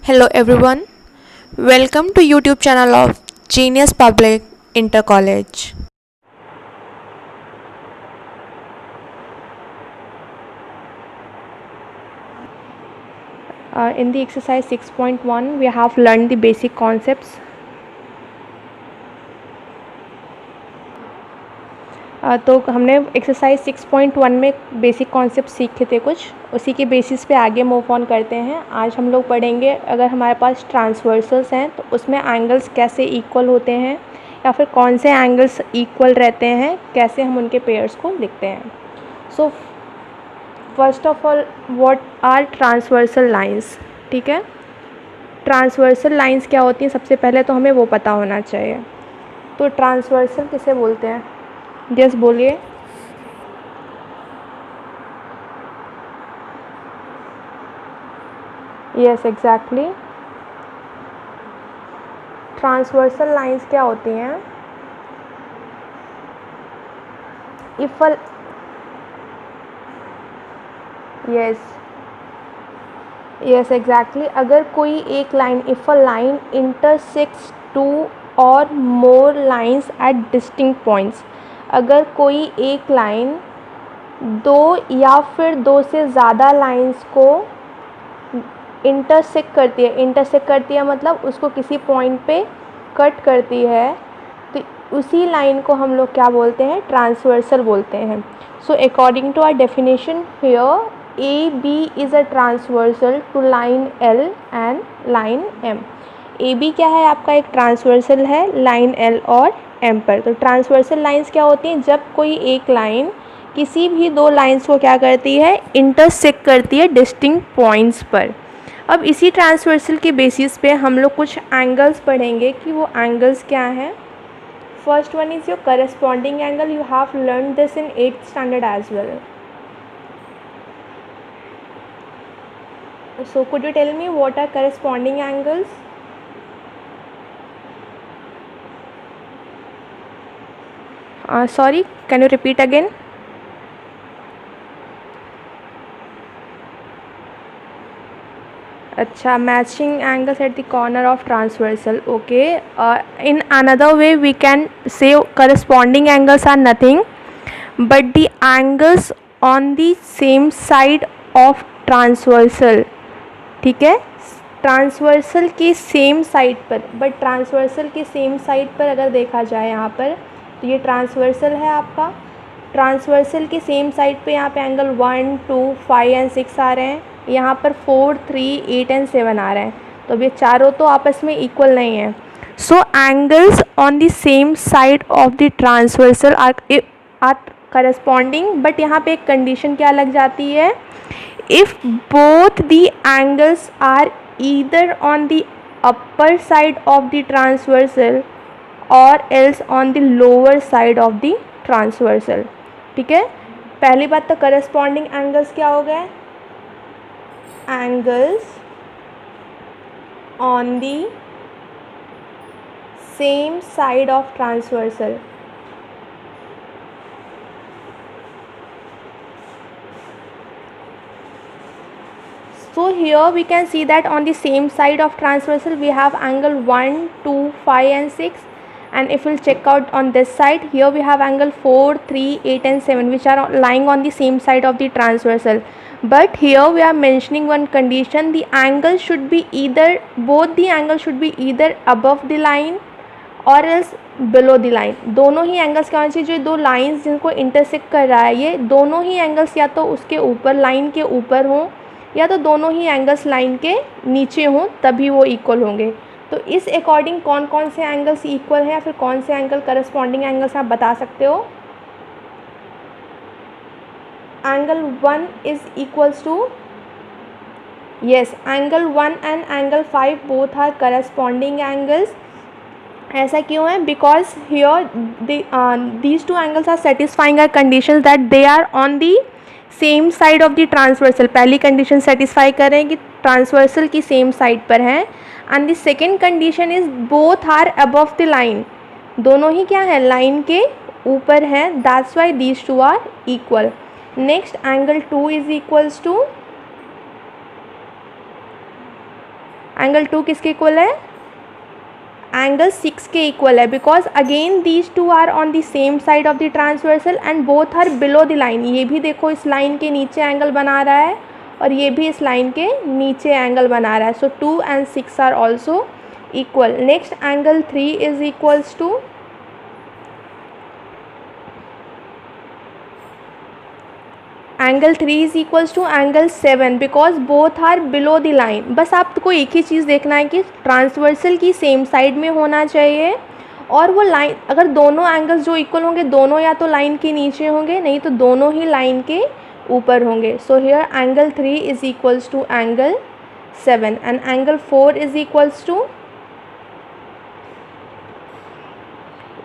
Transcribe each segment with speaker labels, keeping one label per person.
Speaker 1: Hello everyone, welcome to YouTube channel of Genius Public Inter College. In the exercise 6.1 we have learned the basic concepts. तो हमने exercise 6.1 में basic concept सीखे थे कुछ, उसी के बेसिस पे आगे मूव ऑन करते हैं। आज हम लोग पढ़ेंगे अगर हमारे पास ट्रांसवर्सल्स हैं तो उसमें एंगल्स कैसे इक्वल होते हैं या फिर कौन से एंगल्स इक्वल रहते हैं, कैसे हम उनके पेयर्स को लिखते हैं। So first of all what are transversal lines. ठीक है, ट्रांसवर्सल लाइंस क्या होती हैं सबसे पहले तो हमें वो पता होना चाहिए। तो ट्रांसवर्सल किसे बोलते हैं, यस बोलिए। यस एग्जैक्टली, ट्रांसवर्सल लाइंस क्या होती हैं? इफ यस एग्जैक्टली, अगर कोई एक line, if a line intersects two और more lines at distinct points, अगर कोई एक लाइन दो या फिर दो से ज़्यादा लाइंस को इंटरसेक्ट करती है मतलब उसको किसी पॉइंट पे कट करती है, तो उसी लाइन को हम लोग क्या बोलते हैं? ट्रांसवर्सल बोलते हैं। So according to our definition here, A B is a transversal to line L and line M. A B क्या है? आपका एक ट्रांसवर्सल है लाइन एल और एम पर। तो ट्रांसवर्सल लाइंस क्या होती हैं? जब कोई एक लाइन किसी भी दो लाइंस को क्या करती है? इंटरसेक्ट करती है डिस्टिंक्ट पॉइंट्स पर। अब इसी ट्रांसवर्सल के बेसिस पे हम लोग कुछ एंगल्स पढ़ेंगे कि वो एंगल्स क्या हैं। First one is your corresponding angle. You have learn this in 8th standard as well. So could you tell me what are corresponding angles? Sorry, can you repeat again? अच्छा, matching angles at the corner of transversal. Okay. In another way we can say corresponding angles are nothing but the angles on the same side of transversal. ठीक है, transversal की same side पर, but transversal की same side पर अगर देखा जाए यहाँ पर, तो ये ट्रांसवर्सल है आपका। ट्रांसवर्सल की सेम साइड पे यहाँ पे एंगल 1, 2, 5 एंड 6 आ रहे हैं, यहाँ पर 4, 3, 8 एंड 7 आ रहे हैं। तो अब ये चारों तो आपस में इक्वल नहीं है। So angles on the same side of the transversal are corresponding, but यहाँ पे एक कंडीशन क्या लग जाती है? If both the angles are either on the upper side of the transversal और else on the lower side of the transversal. ठीक है, पहली बात तो करस्पॉन्डिंग एंगल्स क्या हो गए? Angles on the same side of transversal. So here we can see that on the same side of transversal we have angle 1, 2, 5 and 6, and if we'll check out on this side, here we have angle 4, 3, 8 and 7 which are lying on the same side of the transversal. But here we are mentioning one condition, the angle should be either, both the angle should be either above the line or else below the line। दोनों ही angles क्या होना चाहिए? जो दो lines जिनको intersect कर रहा है, ये दोनों ही एंगल्स या तो उसके ऊपर, लाइन के ऊपर हों, या तो दोनों ही एंगल्स लाइन के नीचे हों, तभी वो इक्वल होंगे। तो इस अकॉर्डिंग कौन कौन से एंगल्स इक्वल हैं या फिर कौन से एंगल करस्पॉन्डिंग एंगल्स आप बता सकते हो? Angle 1 is equals to, yes, angle 1 and angle 5 both are corresponding angles. ऐसा क्यों है? Because here these two angles are satisfying are conditions that they are on the same side of the transversal. पहली condition satisfy कर रहे हैं कि transversal की same side पर है, and the second condition is both are above the line. दोनों ही क्या है? लाइन के ऊपर हैं, that's why these two are equal. Next angle 2 is equals to, angle 2 किसके इक्वल है? एंगल 6 के इक्वल है, because again these two are on the same side of the transversal and both are below the line. ये भी देखो इस line के नीचे एंगल बना रहा है और ये भी इस लाइन के नीचे एंगल बना रहा है। So 2 and 6 are also equal. Next angle 3 is equals to angle 3 is equals to angle 7 because both are below the line. बस आपको एक ही चीज़ देखना है कि ट्रांसवर्सल की सेम साइड में होना चाहिए और वो लाइन, अगर दोनों एंगल्स जो इक्वल होंगे दोनों या तो लाइन के नीचे होंगे, नहीं तो दोनों ही लाइन के ऊपर होंगे। So here angle 3 is equals to angle 7 and angle 4 is equals to,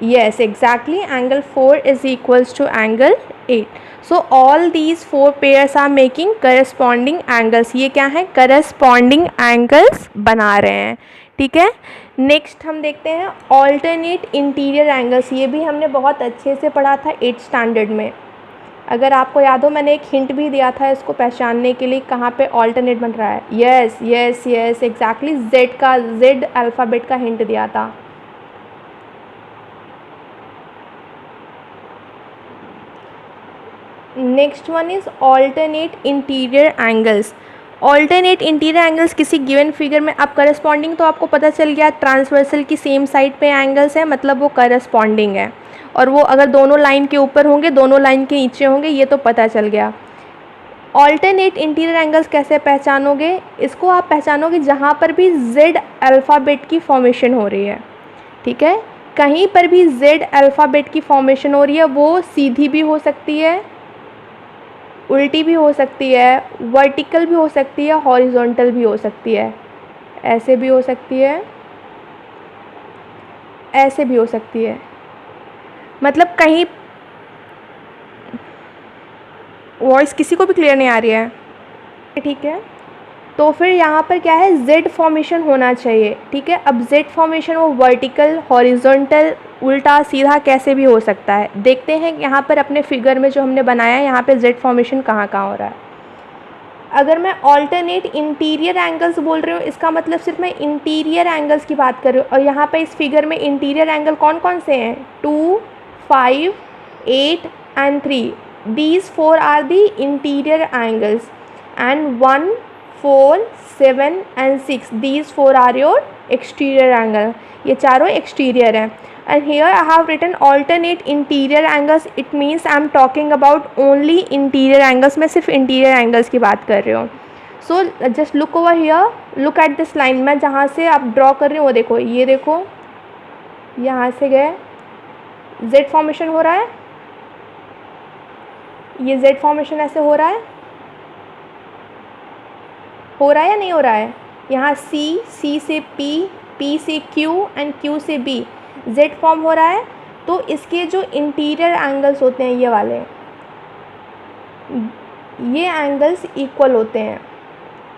Speaker 1: yes exactly, angle 4 is equals to angle 8. So all these four pairs are making corresponding angles. ये क्या है? corresponding angles बना रहे हैं, ठीक है। नेक्स्ट हम देखते हैं alternate interior angles। ये भी हमने बहुत अच्छे से पढ़ा था 8th स्टैंडर्ड में। अगर आपको याद हो मैंने एक हिंट भी दिया था इसको पहचानने के लिए कहाँ पे ऑल्टरनेट बन रहा है। Yes yes yes exactly, Z का, जेड अल्फ़ाबेट का हिंट दिया था। Next one is alternate interior angles. Alternate interior angles किसी गिवन फिगर में, अब करस्पॉन्डिंग तो आपको पता चल गया, ट्रांसवर्सल की सेम साइड पे एंगल्स हैं मतलब वो करस्पॉन्डिंग है, और वो अगर दोनों लाइन के ऊपर होंगे दोनों लाइन के नीचे होंगे, ये तो पता चल गया। ऑल्टरनेट इंटीरियर एंगल्स कैसे पहचानोगे? इसको आप पहचानोगे जहाँ पर भी जेड अल्फ़ाबेट की फॉर्मेशन हो रही है, ठीक है। कहीं पर भी जेड अल्फ़ाबेट की फॉर्मेशन हो रही है, वो सीधी भी हो सकती है, उल्टी भी हो सकती है, वर्टिकल भी हो सकती है, हॉरिजॉन्टल भी हो सकती है, ऐसे भी हो सकती है, ऐसे भी हो सकती है, मतलब कहीं, वॉइस किसी को भी क्लियर नहीं आ रही है, ठीक है। तो फिर यहाँ पर क्या है, जेड फॉर्मेशन होना चाहिए, ठीक है। अब जेड फॉर्मेशन वो वर्टिकल, हॉरिजॉन्टल, उल्टा सीधा कैसे भी हो सकता है। देखते हैं यहाँ पर अपने फिगर में जो हमने बनाया है यहाँ पे जेड फॉर्मेशन कहाँ कहाँ हो रहा है। अगर मैं ऑल्टरनेट इंटीरियर एंगल्स बोल रही हूँ इसका मतलब सिर्फ मैं इंटीरियर एंगल्स की बात कर रही हूँ, और यहाँ पे इस फिगर में इंटीरियर एंगल कौन कौन से हैं? 2, 5, 8 and 3। These 4 are the interior angles and 1, 4, 7 and 6, these 4 are your exterior angle। ये चारों एक्सटीरियर हैं। And here I have written alternate interior angles, it means I am talking about only interior angles। मैं सिर्फ interior angles की बात कर रही हूँ। So just look over here, look at this line। मैं जहाँ से आप ड्रॉ कर रही हूँ वो देखो, ये देखो यहाँ से गए, Z फॉर्मेशन हो रहा है, ये Z फॉर्मेशन ऐसे हो रहा है या नहीं हो रहा है? यहाँ C, C से P, P से Q एंड Q से B, Z फॉर्म हो रहा है। तो इसके जो इंटीरियर एंगल्स होते हैं ये वाले, ये एंगल्स इक्वल होते हैं।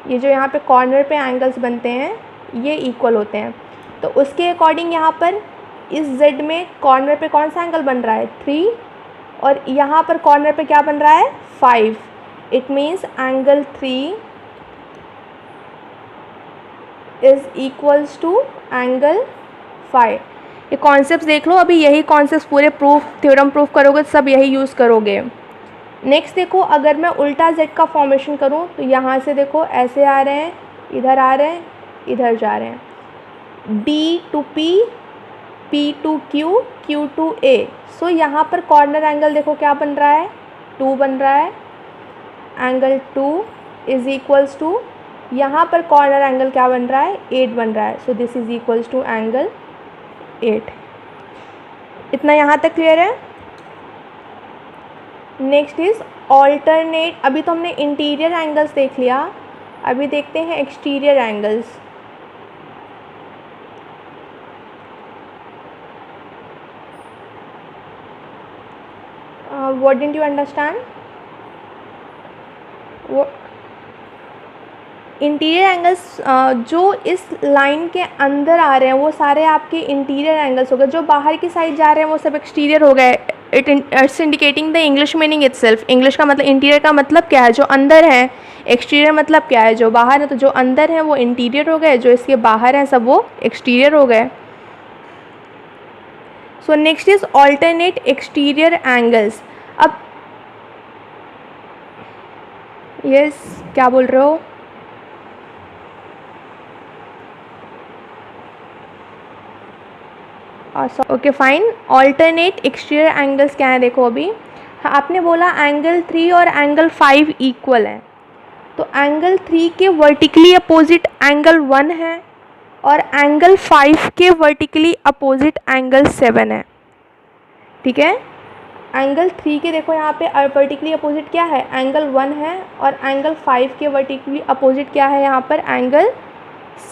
Speaker 1: ये जो यहाँ पे कॉर्नर पे एंगल्स बनते हैं ये इक्वल होते हैं। तो उसके अकॉर्डिंग यहाँ पर इस Z में कॉर्नर पे कौन सा एंगल बन रहा है? 3, और यहाँ पर कॉर्नर पे क्या बन रहा है? 5। It means angle 3 is equals to angle 5। ये कॉन्सेप्ट देख लो, अभी यही कॉन्सेप्ट पूरे थ्योरम प्रूफ करोगे तो सब यही यूज़ करोगे। नेक्स्ट देखो, अगर मैं उल्टा जेड का फॉर्मेशन करूँ तो यहाँ से देखो ऐसे आ रहे हैं, इधर आ रहे हैं, इधर जा रहे हैं, D to P, P to Q, Q to A। सो यहाँ पर कॉर्नर एंगल देखो क्या बन रहा है? 2 बन रहा है। एंगल 2 इज़ इक्वल्स टू, यहाँ पर कॉर्नर एंगल क्या बन रहा है? 8 बन रहा है। So this is equals to angle 8। इतना यहाँ तक क्लियर है? Next is alternate. अभी तो हमने इंटीरियर एंगल्स देख लिया, अभी देखते हैं exterior angles. What didn't you understand? वो इंटीरियर एंगल्स जो इस लाइन के अंदर आ रहे हैं वो सारे आपके इंटीरियर एंगल्स हो गए, जो बाहर की साइड जा रहे हैं वो सब एक्सटीरियर हो गए। It's indicating the English meaning itself. English का मतलब, इंटीरियर का मतलब क्या है, जो अंदर है। एक्सटीरियर मतलब क्या है, जो बाहर है। तो जो अंदर है वो इंटीरियर हो गए, जो इसके बाहर हैं सब वो एक्सटीरियर हो गए। So next is alternate exterior angles. अब यस क्या बोल रहे हो? Okay fine. Alternate exterior angles क्या है, देखो अभी आपने बोला एंगल 3 और एंगल 5 इक्वल है, तो एंगल 3 के वर्टिकली अपोजिट एंगल 1 है और एंगल 5 के वर्टिकली अपोजिट एंगल 7 है। ठीक है, एंगल 3 के देखो यहाँ पे वर्टिकली अपोजिट क्या है, एंगल 1 है, और एंगल 5 के वर्टिकली अपोजिट क्या है, यहाँ पर एंगल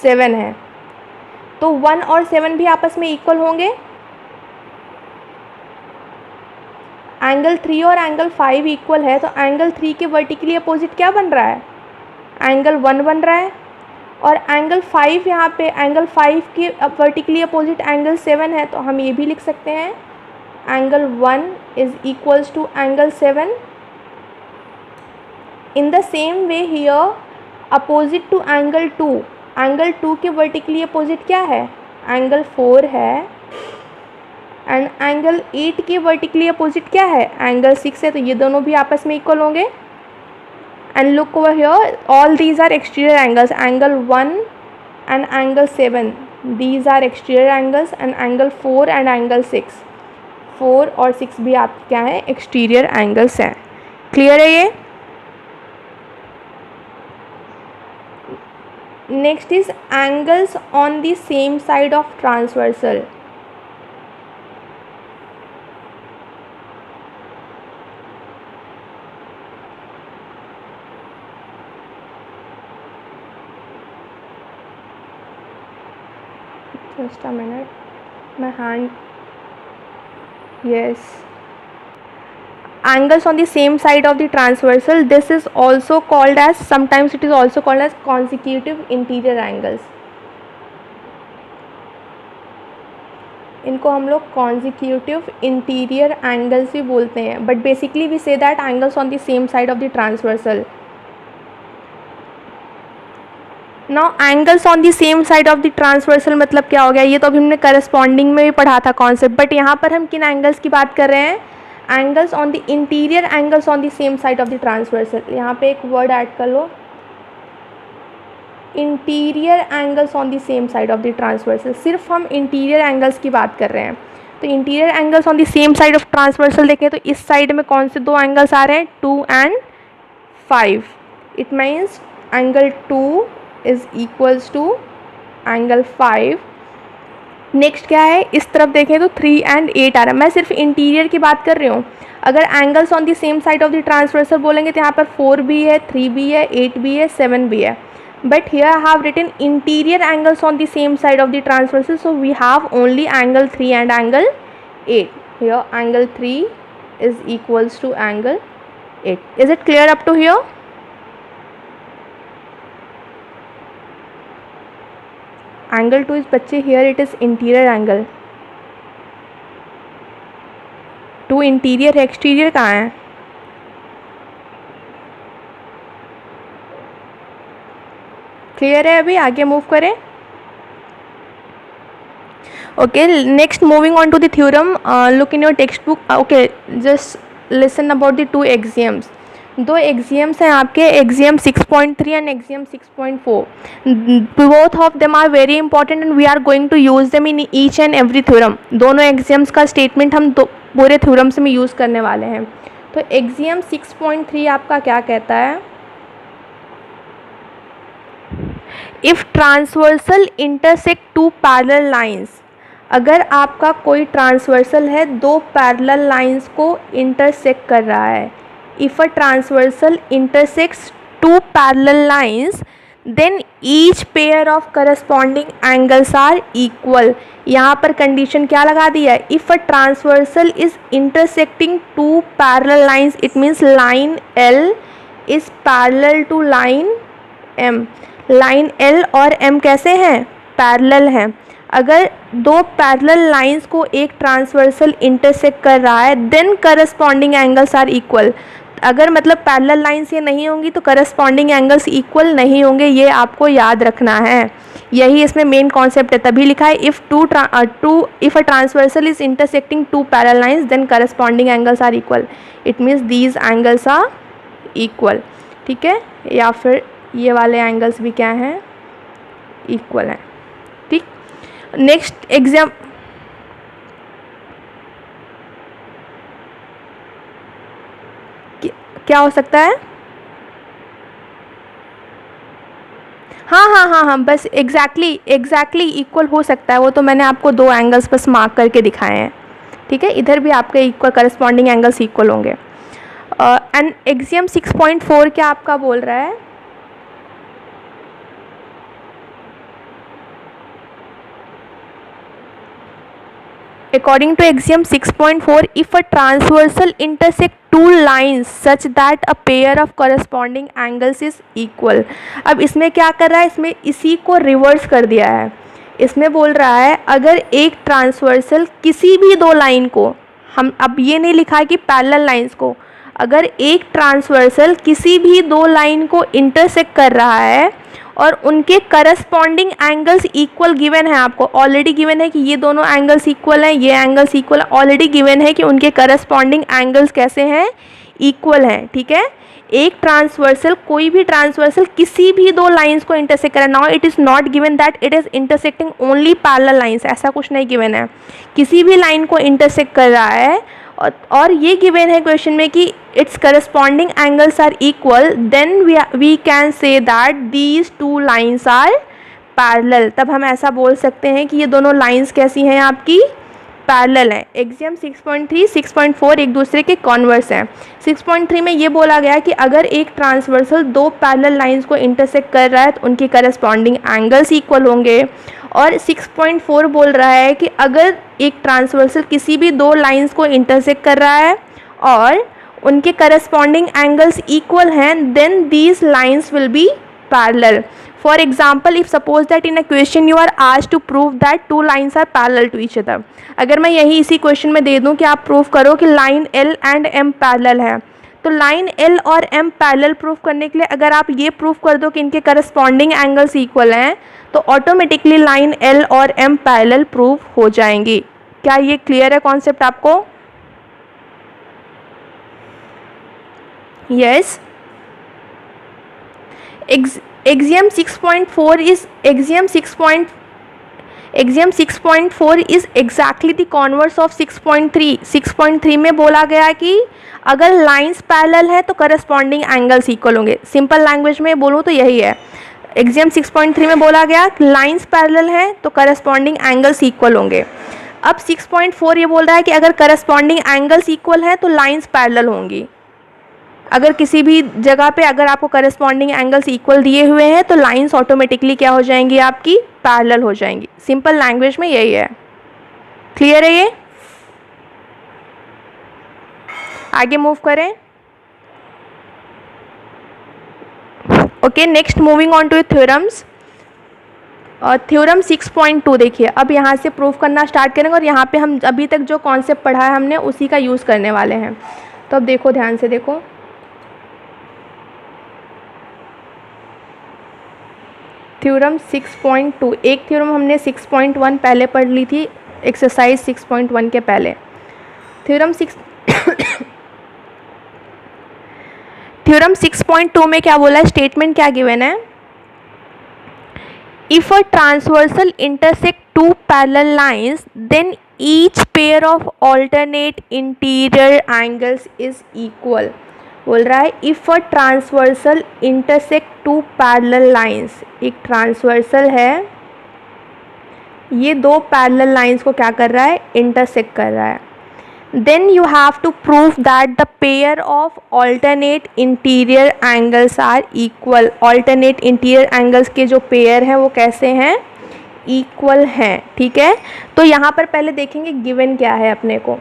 Speaker 1: 7 है। तो 1 और 7 भी आपस में इक्वल होंगे। एंगल 3 और एंगल 5 इक्वल है, तो एंगल 3 के वर्टिकली अपोजिट क्या बन रहा है, एंगल 1 बन रहा है। और एंगल 5 यहाँ पे, एंगल 5 के वर्टिकली अपोजिट एंगल 7 है, तो हम ये भी लिख सकते हैं angle 1 is equals to angle 7। In the same way here opposite to angle 2, angle 2 के वर्टिकली अपोजिट क्या है, एंगल 4 है, एंड एंगल 8 के वर्टिकली अपोजिट क्या है, एंगल 6 है। तो ये दोनों भी आपस में इक्वल होंगे। And look over here, all these are exterior angles, angle 1 and angle 7 these are exterior angles, and angle 4 and angle 6, 4 और 6 भी आपके क्या हैं, एक्सटीरियर एंगल्स हैं। क्लियर है ये? Next is angles on the same side of transversal. Just a minute, मैं hand, yes, angles on the same side of the transversal, this is also called as, sometimes it is also called as consecutive interior angles। इनको हम लोग consecutive interior angles भी बोलते हैं, but basically we say that angles on the same side of the transversal। Now angles on the same side of the transversal मतलब क्या हो गया, ये तो अभी हमने करस्पॉन्डिंग में भी पढ़ा था कॉन्सेप्ट, बट यहाँ पर हम किन एंगल्स की बात कर रहे हैं, angles on the interior angles on the same side of the transversal. यहाँ पे एक वर्ड ऐड कर लो, interior angles on the same side of the transversal. सिर्फ हम इंटीरियर एंगल्स की बात कर रहे हैं। तो interior angles on the same side of transversal देखें तो इस साइड में कौन से दो एंगल्स आ रहे हैं, 2 and 5। It means angle 2 is equals to angle 5। Next क्या है, इस तरफ देखें तो 3 एंड 8 आ रहा है। मैं सिर्फ इंटीरियर की बात कर रही हूँ। अगर angles on the same side of the transversal बोलेंगे तो यहाँ पर 4 भी है, 3 भी है, 8 भी है, 7 भी है। But here I have written interior angles on the same side of the transversal, so we have only angle 3 and angle 8। Here angle 3 is equals to angle 8। Is it clear up to here? Angle 2 is बच्चे, here it is interior angle। 2 interior है, exterior कहाँ है? Clear है? अभी आगे move करें। Okay, next moving on to the theorem. Look in your text book. Okay, just listen about the 2 axioms. 2 axioms हैं आपके, axiom 6.3 and axiom 6.4। Both of them are very important and we are going to use them in each and every theorem. दोनों axioms का statement हम पूरे theorems में use करने वाले हैं। तो एक्सियम 6.3 आपका क्या कहता है, if transversal intersect 2 parallel lines. अगर आपका कोई ट्रांसवर्सल है, 2 पैरेलल लाइंस को इंटरसेक्ट कर रहा है, if a transversal intersects 2 parallel lines then each pair of corresponding angles are equal। यहाँ पर कंडीशन क्या लगा दिया है, if a transversal is intersecting 2 parallel lines it means line L is parallel to line M। line L और M कैसे हैं, parallel हैं। अगर दो पैरेलल लाइंस को एक ट्रांसवर्सल इंटरसेक्ट कर रहा है then corresponding angles are equal. अगर मतलब पैरेलल लाइंस ये नहीं होंगी तो करस्पॉन्डिंग एंगल्स इक्वल नहीं होंगे, ये आपको याद रखना है। यही इसमें मेन कॉन्सेप्ट है, तभी लिखा है if a transversal is intersecting two parallel lines then corresponding angles are equal. It means these angles are equal, ठीक है। या फिर ये वाले एंगल्स भी क्या हैं, इक्वल हैं, ठीक। नेक्स्ट एग्जाम, क्या हो सकता है? हाँ, बस एग्जैक्टली इक्वल हो सकता है, वो तो मैंने आपको दो एंगल्स बस मार्क करके दिखाए हैं, ठीक है। इधर भी आपके इक्वल करस्पॉन्डिंग एंगल्स इक्वल होंगे। एंड एक्सियम 6.4 क्या आपका बोल रहा है? According to axiom 6.4, if a transversal intersect two lines such that a pair of corresponding angles is equal। अब इसमें क्या कर रहा है, इसमें इसी को रिवर्स कर दिया है। इसमें बोल रहा है अगर एक ट्रांसवर्सल किसी भी दो लाइन को, हम अब ये नहीं लिखा है कि पैरेलल लाइंस को, अगर एक ट्रांसवर्सल किसी भी दो लाइन को इंटरसेक्ट कर रहा है और उनके करस्पॉन्डिंग एंगल्स इक्वल गिवन है, आपको ऑलरेडी गिवन है कि ये दोनों एंगल्स इक्वल हैं, ये एंगल्स इक्वल है, ऑलरेडी गिवन है कि उनके करस्पॉन्डिंग एंगल्स कैसे हैं, इक्वल हैं, ठीक है। एक ट्रांसवर्सल, कोई भी ट्रांसवर्सल किसी भी दो लाइंस को इंटरसेक्ट करें, now it is not given that it is intersecting only parallel lines, ऐसा कुछ नहीं गिवन है, किसी भी लाइन को इंटरसेक्ट कर रहा है और ये गिवन है क्वेश्चन में कि it's corresponding angles are equal, then we can say that these two lines are parallel. तब हम ऐसा बोल सकते हैं कि ये दोनों लाइंस कैसी हैं, आपकी पैरेलल हैं। एक्सियम 6.3, 6.4 एक दूसरे के कॉन्वर्स हैं। 6.3 में ये बोला गया कि अगर एक ट्रांसवर्सल दो पैरेलल लाइंस को इंटरसेक्ट कर रहा है तो उनके करस्पॉन्डिंग एंगल्स इक्वल होंगे। और 6.4 बोल रहा है कि अगर एक ट्रांसवर्सल किसी भी दो लाइंस को इंटरसेक्ट कर रहा है और उनके करस्पॉन्डिंग एंगल्स इक्वल हैं, then these lines will be parallel. For example, if suppose that in a question you are asked to prove that two lines are parallel to each other, अगर मैं यही इसी क्वेश्चन में दे दूं कि आप prove करो कि line L and M parallel है, तो लाइन L और M पैरेलल प्रूव करने के लिए अगर आप ये प्रूव कर दो कि इनके करस्पॉन्डिंग एंगल्स इक्वल हैं तो ऑटोमेटिकली लाइन L और M पैरेलल प्रूव हो जाएंगी। क्या ये क्लियर है कॉन्सेप्ट आपको? Yes. Axiom 6.4 is Axiom 6.4 is exactly the converse of 6.3। 6.3 में बोला गया कि अगर लाइंस पैरेलल है तो करस्पॉन्डिंग एंगल्स इक्वल होंगे। सिंपल लैंग्वेज में बोलूँ तो यही है। Axiom 6.3 में बोला गया लाइंस पैरेलल है तो करस्पॉन्डिंग एंगल्स इक्वल होंगे। अब 6.4 ये बोल रहा है कि अगर करस्पॉन्डिंग एंगल्स इक्वल हैं तो लाइंस पैरेलल होंगी। अगर किसी भी जगह पे अगर आपको करस्पॉन्डिंग एंगल्स इक्वल दिए हुए हैं तो लाइंस ऑटोमेटिकली क्या हो जाएंगी, आपकी पैरेलल हो जाएंगी। सिंपल लैंग्वेज में यही है। क्लियर है ये? आगे मूव करें। Okay, next moving on two theorems. Theorem 6.2 देखिए, अब यहाँ से प्रूव करना स्टार्ट करेंगे और यहाँ पे हम अभी तक जो कॉन्सेप्ट पढ़ा है हमने उसी का यूज़ करने वाले हैं। तो अब देखो, ध्यान से देखो। थ्योरम 6.2, एक थ्योरम हमने 6.1 पहले पढ़ ली थी एक्सरसाइज 6.1 के पहले। थ्योरम 6.2 में क्या बोला है, स्टेटमेंट क्या गिवन है? If a transversal intersect two parallel lines then each pair of alternate interior angles is equal. बोल रहा है if a transversal intersect two parallel lines, एक ट्रांसवर्सल है, ये दो पैरेलल लाइंस को क्या कर रहा है, इंटरसेक्ट कर रहा है, then you have to prove that the pair of alternate interior angles are equal. Alternate interior angles के जो पेयर हैं वो कैसे हैं, इक्वल हैं, ठीक है। तो यहाँ पर पहले देखेंगे गिवन क्या है अपने को।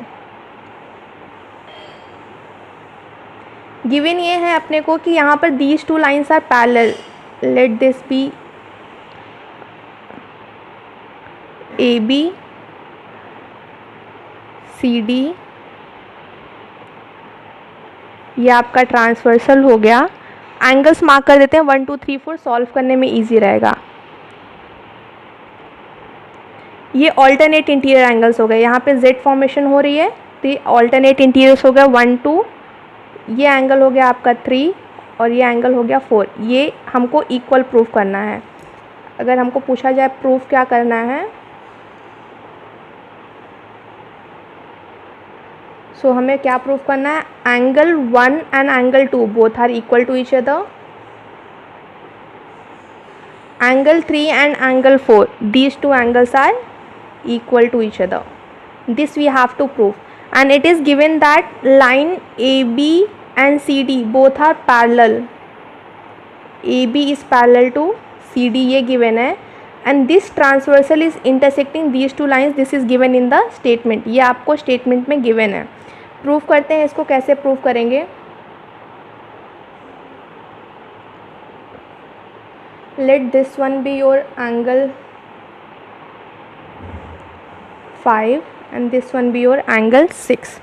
Speaker 1: गिवन ये है अपने को कि यहाँ पर these two lines are parallel, let this be AB CD, ये आपका ट्रांसवर्सल हो गया। एंगल्स मार्क कर देते हैं 1 2 3 4, सॉल्व करने में इजी रहेगा। ये ऑल्टरनेट इंटीरियर एंगल्स हो गए, यहाँ पे जेड फॉर्मेशन हो रही है तो ये ऑल्टरनेट इंटीरियर्स हो गया 1 2, ये एंगल हो गया आपका 3 और ये एंगल हो गया 4। ये हमको इक्वल प्रूफ करना है। अगर हमको पूछा जाए प्रूफ क्या करना है, सो हमें क्या प्रूफ करना है, angle 1 and angle 2 both are equal to each other, angle 3 and angle 4, these two angles are equal to each other. This we have to prove, and it is given that line AB and CD both are parallel. AB is parallel to CD, ये given है, and this transversal is intersecting these two lines. This is given in the statement. ये आपको statement में given है। Proof करते हैं इसको, कैसे प्रूफ करेंगे। Let this one be your angle 5 and this one be your angle 6।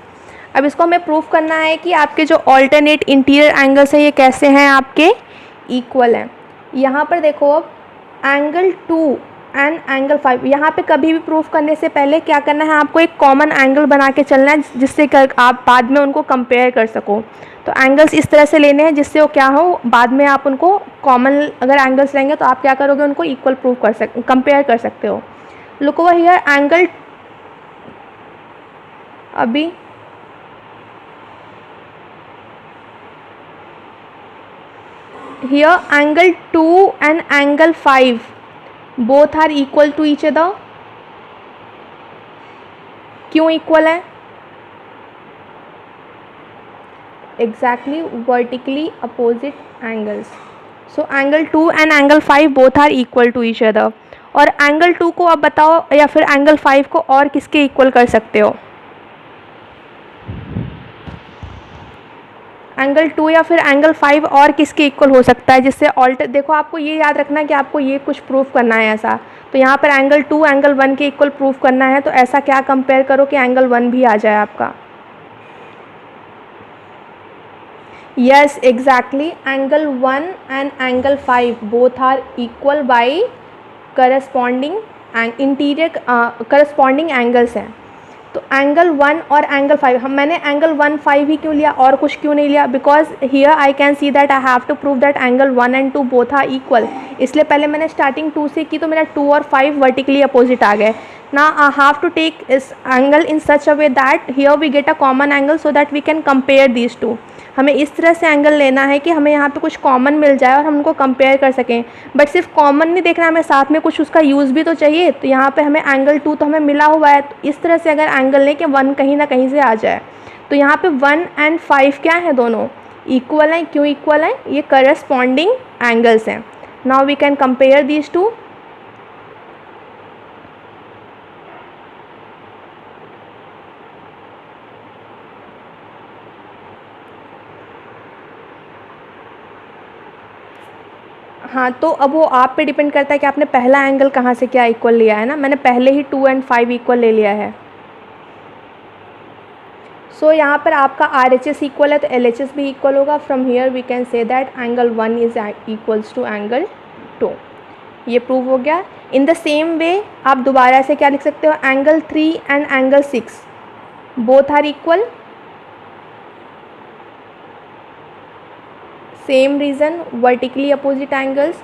Speaker 1: अब इसको हमें प्रूफ करना है कि आपके जो ऑल्टरनेट इंटीरियर एंगल्स हैं ये कैसे हैं, आपके इक्वल हैं। यहाँ पर देखो अब एंगल 2 एंड एंगल 5, यहाँ पे कभी भी प्रूफ करने से पहले क्या करना है, आपको एक कॉमन एंगल बना के चलना है जिससे आप बाद में उनको कंपेयर कर सको। तो एंगल्स इस तरह से लेने हैं जिससे वो क्या हो, बाद में आप उनको कॉमन अगर एंगल्स रहेंगे तो आप क्या करोगे, उनको इक्वल प्रूफ कर कंपेयर कर सकते हो। लुक ओवर हियर, एंगल अभी here angle 2 and angle 5 both are equal to each other. क्यों इक्वल है? Exactly vertically opposite angles. So angle 2 and angle 5 both are equal to each other. और angle 2 को आप बताओ या फिर एंगल 5 को और किसके इक्वल कर सकते हो, एंगल 2 या फिर एंगल 5 और किसके इक्वल हो सकता है जिससे ऑल्टर, देखो आपको ये याद रखना है कि आपको ये कुछ प्रूफ करना है ऐसा। तो यहाँ पर एंगल 2 एंगल 1 के इक्वल प्रूफ करना है, तो ऐसा क्या कंपेयर करो कि एंगल 1 भी आ जाए आपका। Yes exactly, angle 1 and angle 5 both are equal by corresponding interior corresponding angles हैं। तो एंगल 1 और एंगल 5, मैंने एंगल 1 5 ही क्यों लिया और कुछ क्यों नहीं लिया, because here I can see that I have to prove that angle 1 and 2 both are equal. इसलिए पहले मैंने स्टार्टिंग 2 से की तो मेरा 2 और 5 वर्टिकली अपोजिट आ गए। ना आई हैव टू टेक इस angle in such a way that here we get a common angle so that we can compare these two. हमें इस तरह से एंगल लेना है कि हमें यहाँ पे कुछ कॉमन मिल जाए और हम उनको कंपेयर कर सकें। बट सिर्फ कॉमन नहीं देखना, हमें साथ में कुछ उसका यूज़ भी तो चाहिए। तो यहाँ पे हमें एंगल 2 तो हमें मिला हुआ है, तो इस तरह से अगर एंगल लें कि 1 कहीं ना कहीं से आ जाए। तो यहाँ पे 1 एंड 5 क्या है, दोनों इक्वल हैं। क्यों इक्वल हैं? ये करस्पॉन्डिंग एंगल्स हैं। Now we can compare these two. हाँ, तो अब वो आप पे डिपेंड करता है कि आपने पहला एंगल कहाँ से क्या इक्वल लिया है ना। मैंने पहले ही 2 एंड 5 इक्वल ले लिया है। सो यहाँ पर आपका RHS इक्वल है तो LHS भी इक्वल होगा। From here we can say that angle 1 is equals to angle 2। ये प्रूव हो गया। इन द सेम वे आप दोबारा से क्या लिख सकते हो, angle 3 and angle 6 both are equal. Same reason, vertically opposite angles.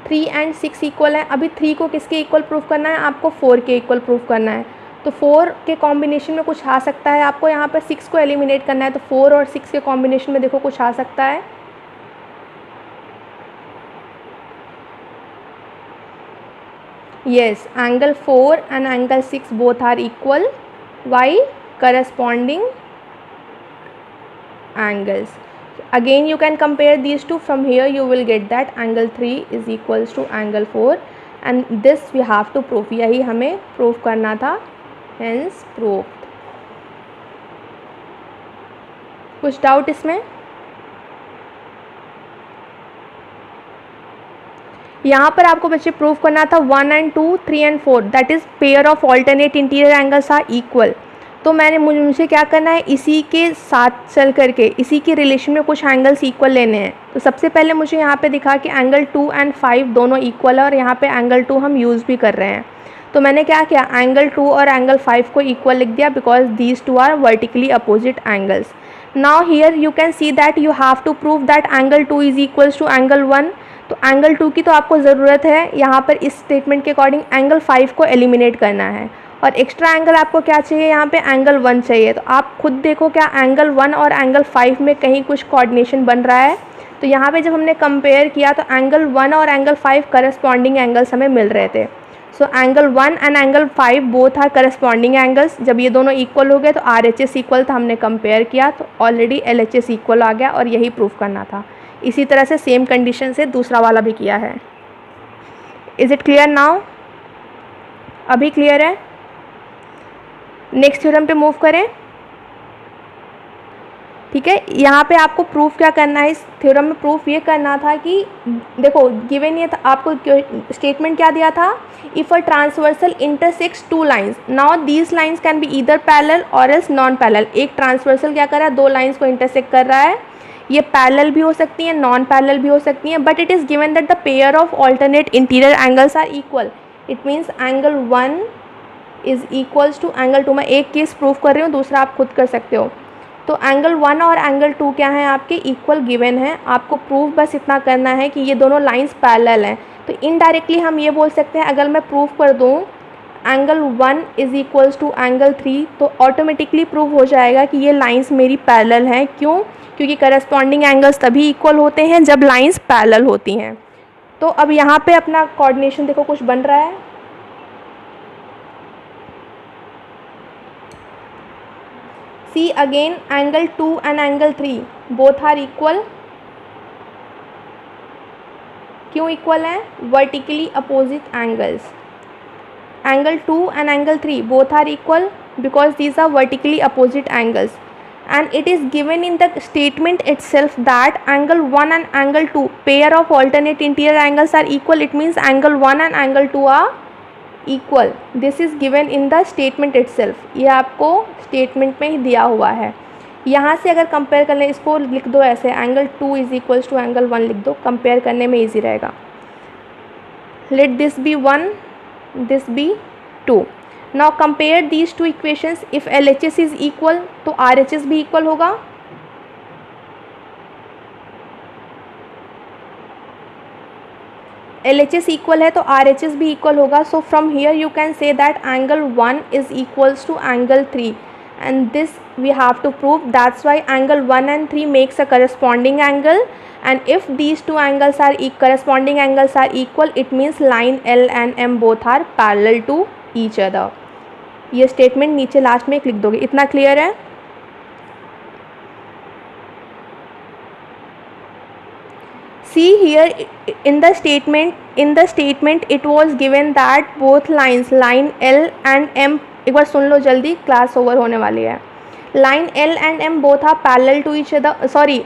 Speaker 1: 3 and 6 equal है। अभी 3 को किसके इक्वल प्रूफ करना है, आपको 4 के इक्वल प्रूफ करना है। तो 4 के कॉम्बिनेशन में कुछ आ सकता है, आपको यहाँ पर 6 को एलिमिनेट करना है। तो 4 और 6 के कॉम्बिनेशन में देखो कुछ आ सकता है। yes, angle 4 and angle 6 both are equal. Why? Corresponding angles. Again you can compare these two. From here you will get that angle 3 is equals to angle 4 and this we have to prove. यही हमें prove करना था, hence proved. कुछ doubt इसमें? यहाँ पर आपको बच्चे प्रूव करना था 1 and 2, 3 and 4 that is pair of alternate interior angles are equal. तो मुझे क्या करना है, इसी के साथ चल करके इसी के रिलेशन में कुछ एंगल्स इक्वल लेने हैं। तो सबसे पहले मुझे यहाँ पे दिखा कि एंगल 2 and 5 दोनों इक्वल है और यहाँ पे एंगल 2 हम यूज़ भी कर रहे हैं। तो मैंने क्या किया, एंगल 2 और एंगल 5 को इक्वल लिख दिया because these two are vertically opposite angles. Now here you can see that you have to prove that angle 2 is equals to angle 1। तो एंगल 2 की तो आपको ज़रूरत है, यहाँ पर इस स्टेटमेंट के अकॉर्डिंग एंगल 5 को एलिमिनेट करना है और एक्स्ट्रा एंगल आपको क्या चाहिए, यहाँ पे एंगल 1 चाहिए। तो आप खुद देखो क्या एंगल 1 और एंगल 5 में कहीं कुछ कोऑर्डिनेशन बन रहा है। तो यहाँ पे जब हमने कंपेयर किया तो एंगल 1 और एंगल 5 करस्पॉन्डिंग एंगल्स हमें मिल रहे थे। So angle 1 and angle 5 both are corresponding angles. जब ये दोनों इक्वल हो गए तो RHS इक्वल था, हमने कंपेयर किया तो ऑलरेडी LHS इक्वल आ गया और यही प्रूफ करना था। इसी तरह से सेम कंडीशन से दूसरा वाला भी किया है। Is it clear now? अभी क्लियर है? नेक्स्ट थ्योरम पे मूव करें। ठीक है, यहाँ पे आपको प्रूफ क्या करना है, इस थ्योरम में प्रूफ ये करना था कि देखो गिवन ये था, आपको स्टेटमेंट क्या दिया था, if a transversal intersects two lines now these lines can be either parallel और एल्स नॉन पैरेलल। एक ट्रांसवर्सल क्या कर रहा है, दो लाइंस को इंटरसेक्ट कर रहा है, ये पैरेलल भी हो सकती हैं, नॉन पैरेलल भी हो सकती हैं, but it is given that the pair of alternate interior angles are equal. It means angle 1 is equals to angle 2। मैं एक केस प्रूफ कर रही हूँ, दूसरा आप खुद कर सकते हो। तो एंगल 1 और एंगल 2 क्या है, आपके इक्वल गिवन है। आपको प्रूफ बस इतना करना है कि ये दोनों लाइंस पैरेलल हैं। तो इनडायरेक्टली हम ये बोल सकते हैं, अगर मैं प्रूफ कर दूँ angle 1 is equals to angle 3 तो ऑटोमेटिकली प्रूव हो जाएगा कि ये लाइंस मेरी पैरेलल हैं। क्यों? क्योंकि करस्पॉन्डिंग एंगल्स तभी इक्वल होते हैं जब लाइंस पैरेलल होती हैं। तो अब यहाँ पे अपना कोऑर्डिनेशन देखो कुछ बन रहा है। See again angle 2 and angle 3 both are equal। क्यों इक्वल है? Vertically opposite angles. Angle 2 and angle 3 both are equal because these are vertically opposite angles, and it is given in the statement itself that angle 1 and angle 2 pair of alternate interior angles are equal. It means angle 1 and angle 2 are equal. This is given in the statement itself. ये आपको statement में ही दिया हुआ है। यहाँ से अगर compare कर लें, इसको लिख दो ऐसे, angle 2 is equals to angle 1 लिख दो, कंपेयर करने में ईजी रहेगा। Let this be 1, this be 2। now compare these two equations। if LHS is equal तो RHS भी equal होगा। LHS equal है तो RHS भी equal होगा। so from here you can say that angle 1 is equals to angle 3 and this we have to prove। that's why angle 1 and 3 makes a corresponding angle, and if these two angles are corresponding angles are equal it means line L and M both are parallel to each other। ये statement नीचे last में एक लिख दोगे। इतना clear है? See here in the statement it was given that both lines line L and M, एक बार सुन लो जल्दी, क्लास ओवर होने वाली है। line L and M both are parallel to each other, sorry,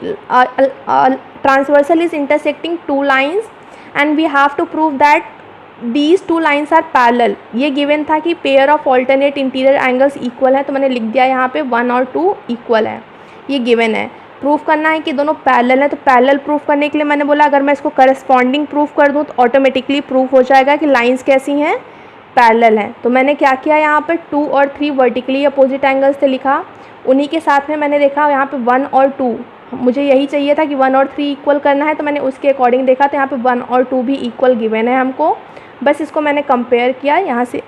Speaker 1: transversal is intersecting two lines and we have to prove that these two lines are parallel। ये given था कि pair of alternate interior angles equal है, तो मैंने लिख दिया यहाँ पे 1 और 2 equal है, ये given है। प्रूफ करना है कि दोनों पैरेलल है, तो पैरेलल प्रूफ करने के लिए मैंने बोला अगर मैं इसको करस्पॉन्डिंग प्रूफ कर दूँ तो ऑटोमेटिकली प्रूफ हो जाएगा कि लाइंस कैसी हैं, पैरेलल हैं। तो मैंने क्या किया, यहाँ पर 2 और 3 वर्टिकली अपोजिट एंगल्स से लिखा, उन्हीं के साथ में मैंने देखा यहाँ पे 1 और 2, मुझे यही चाहिए था कि 1 और 3 इक्वल करना है, तो मैंने उसके अकॉर्डिंग देखा तो यहाँ पे 1 और 2 भी इक्वल गिवन है हमको। बस इसको मैंने कंपेयर किया यहाँ से।